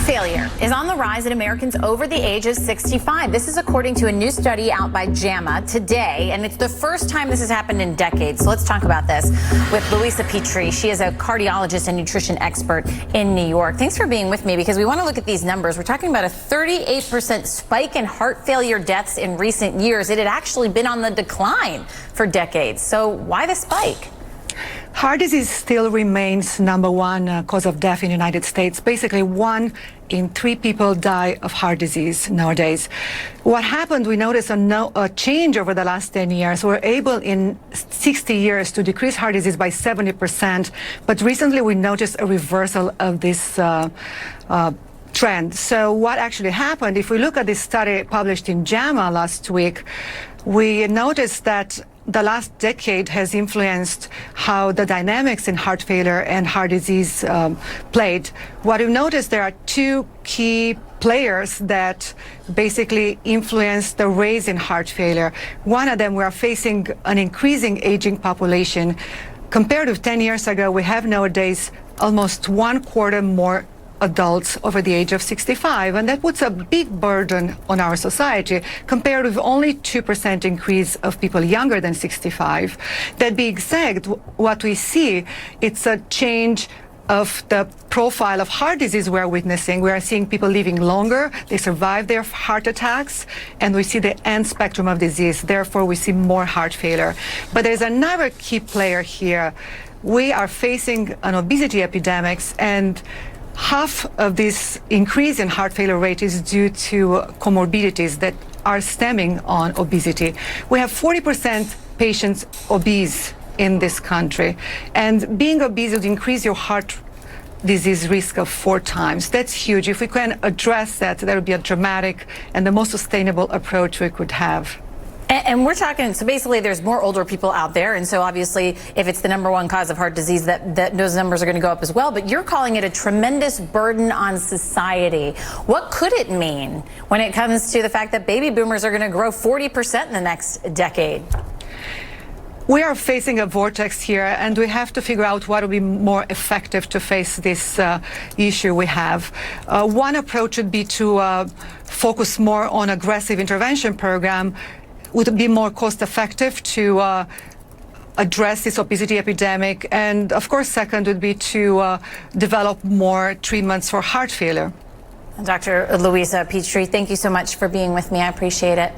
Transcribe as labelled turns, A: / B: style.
A: failure is on the rise in Americans over the age of 65. This is according to a new study out by JAMA today, and it's the first time this has happened in decades. So let's talk about this with Luiza Petre. She is a cardiologist and nutrition expert in New York. Thanks for being with me because we want to look at these numbers. We're talking about a 38% spike in heart failure deaths in recent years. It had actually been on the decline for decades. So why the spike?
B: Heart disease still remains number one cause of death in the United States. Basically, 1 in 3 people die of heart disease nowadays. What happened, we noticed a change over the last 10 years. We're able in 60 years to decrease heart disease by 70%, but recently we noticed a reversal of this trend. So what actually happened, if we look at this study published in JAMA last week, we noticed that the last decade has influenced how the dynamics in heart failure and heart disease played. What we've noticed, there are 2 key players that basically influence the rise in heart failure. One of them, we are facing an increasing aging population. Compared to 10 years ago, we have nowadays almost 1/4 more adults over the age of 65, and that puts a big burden on our society compared with only 2% increase of people younger than 65. That being said, what we see, it's a change of the profile of heart disease we're witnessing. We are seeing people living longer, they survive their heart attacks, and we see the end spectrum of disease. Therefore, we see more heart failure. But there's another key player here. We are facing an obesity epidemic, and half of this increase in heart failure rate is due to comorbidities that are stemming on obesity. We have 40% patients obese in this country, and being obese would increase your heart disease risk of 4 times. That's huge. If we can address that, that would be a dramatic and the most sustainable approach we could have.
A: And we're talking, so basically there's more older people out there, and so obviously if it's the #1 cause of heart disease, that those numbers are going to go up as well, but you're calling it a tremendous burden on society. What could it mean when it comes to the fact that baby boomers are going to grow 40% in the next decade?
B: We are facing a vortex here, and we have to figure out what will be more effective to face this issue we have. One approach would be to focus more on aggressive intervention program. Would be more cost effective to address this obesity epidemic. And of course, second would be to develop more treatments for heart failure.
A: Dr. Luiza Petre, thank you so much for being with me. I appreciate it.